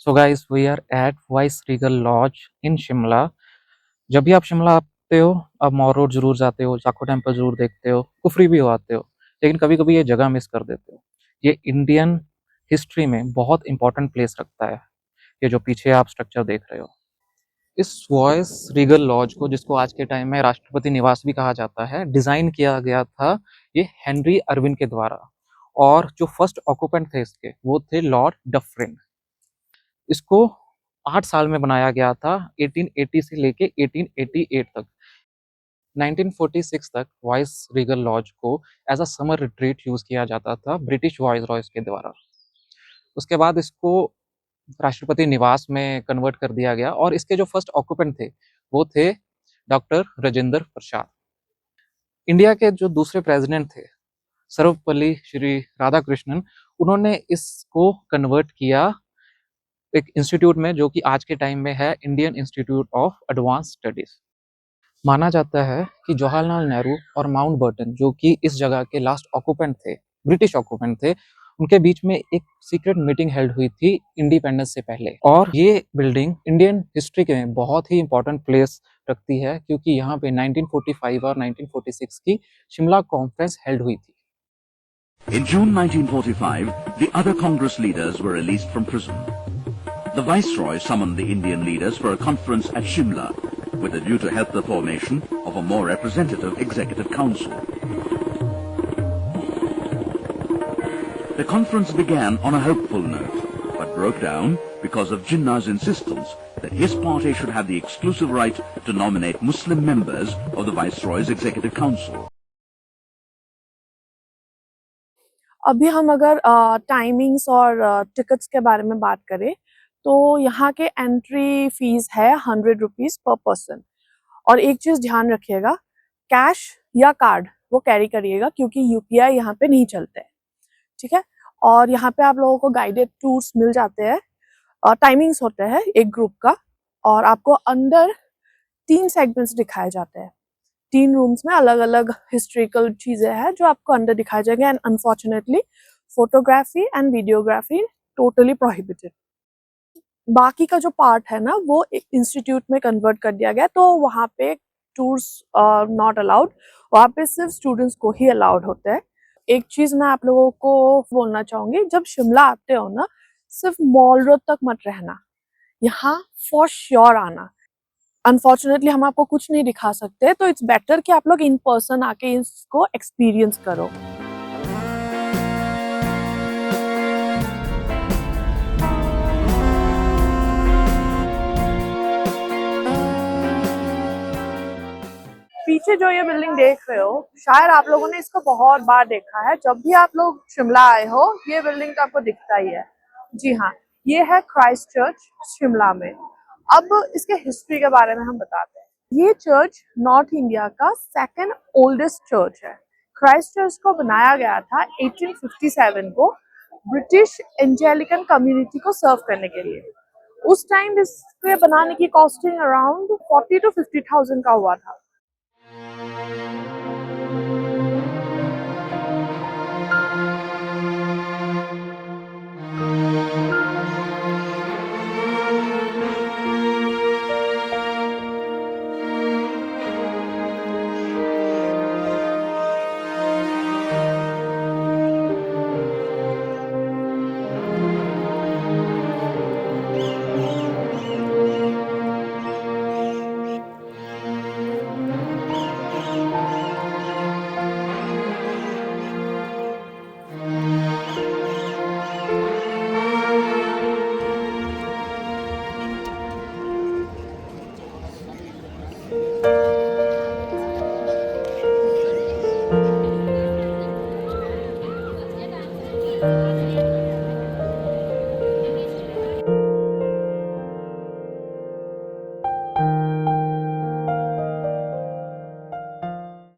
So guys we are at viceregal lodge in Shimla. जब भी आप शिमला आते हो, आप मॉल रोड जरूर जाते हो, जाखो टेम्पल जरूर देखते हो, कुफरी भी हो आते हो, लेकिन कभी कभी ये जगह मिस कर देते हो। ये इंडियन हिस्ट्री में बहुत इंपॉर्टेंट प्लेस रखता है। ये जो पीछे आप स्ट्रक्चर देख रहे हो, इस वॉइस रीगल लॉज को, जिसको आज के टाइम में राष्ट्रपति निवास भी कहा जाता है, डिजाइन किया गया था ये हेनरी अर्विन के द्वारा। और जो फर्स्ट ऑक्यूपेंट थे इसके, वो थे लॉर्ड डफरिन। इसको 8 साल में बनाया गया था, 1880 से लेके 1888 तक। 1946 तक वॉइस रीगल लॉज को as a summer retreat use किया जाता था ब्रिटिश वॉइस रॉयस के द्वारा। उसके बाद इसको राष्ट्रपति निवास में कन्वर्ट कर दिया गया, और इसके जो फर्स्ट ऑक्यूपेंट थे वो थे डॉक्टर राजेंद्र प्रसाद। इंडिया के जो दूसरे प्रेसिडेंट थे, सर्वपल्ली श्री राधाकृष्णन, उन्होंने इसको कन्वर्ट किया एक इंस्टीट्यूट में, जो कि आज के टाइम में है Indian institute of advance studies. माना जाता है कि जवाहरलाल नेहरू और माउंट बर्टन, जो कि इस जगह के लास्ट ऑक्यूपेंट थे, ब्रिटिश ऑक्यूपेंट थे, उनके बीच में एक सीक्रेट मीटिंग हेल्ड हुई थी इंडिपेंडेंस से पहले। और ये बिल्डिंग इंडियन हिस्ट्री के में बहुत ही इंपॉर्टेंट प्लेस रखती है, क्योंकि यहाँ पे 1945 और 1946 की शिमला कॉन्फ्रेंस हेल्ड हुई थी। In June 1945, the other Congress leaders were released from prison. The Viceroy summoned the Indian leaders for a conference at Shimla with a view to help the formation of a more representative executive council. The conference began on a hopeful note, but broke down because of Jinnah's insistence that his party should have the exclusive right to nominate Muslim members of the Viceroy's executive council. अभी हम अगर timings और tickets के बारे में बात करें तो यहाँ के एंट्री फीस है 100 रुपीज़ पर पर्सन। और एक चीज़ ध्यान रखिएगा, कैश या कार्ड वो कैरी करिएगा, क्योंकि यूपीआई यहाँ पे नहीं चलते हैं, ठीक है। और यहाँ पे आप लोगों को गाइडेड टूर्स मिल जाते हैं, टाइमिंग्स होते हैं एक ग्रुप का, और आपको अंदर 3 सेगमेंट्स दिखाए जाते हैं। 3 रूम्स में अलग अलग हिस्ट्रिकल चीजें हैं जो आपको अंदर दिखाए जाएंगे। And unfortunately photography and videography totally prohibited. बाकी का जो पार्ट है ना, वो इंस्टीट्यूट में कन्वर्ट कर दिया गया, तो वहाँ पे टूर्स नॉट अलाउड, वहाँ पे सिर्फ स्टूडेंट्स को ही अलाउड होते हैं। एक चीज मैं आप लोगों को बोलना चाहूंगी, जब शिमला आते हो ना, सिर्फ मॉल रोड तक मत रहना, यहाँ फॉर श्योर आना। अनफॉर्चुनेटली हम आपको कुछ नहीं दिखा सकते, तो इट्स बेटर कि आप लोग इन पर्सन आके इसको एक्सपीरियंस करो। पीछे जो ये बिल्डिंग देख रहे हो, शायद आप लोगों ने इसको बहुत बार देखा है। जब भी आप लोग शिमला आए हो, ये बिल्डिंग तो आपको दिखता ही है। जी हाँ, ये है क्राइस्ट चर्च शिमला में। अब इसके हिस्ट्री के बारे में हम बताते हैं। ये चर्च नॉर्थ इंडिया का 2nd ओल्डेस्ट चर्च है। क्राइस्ट चर्च को बनाया गया था 1857 को, ब्रिटिश एंजेलिकन कम्युनिटी को सर्व करने के लिए। उस टाइम इसके बनाने की कॉस्टिंग अराउंड 40 to 50,000 का हुआ था।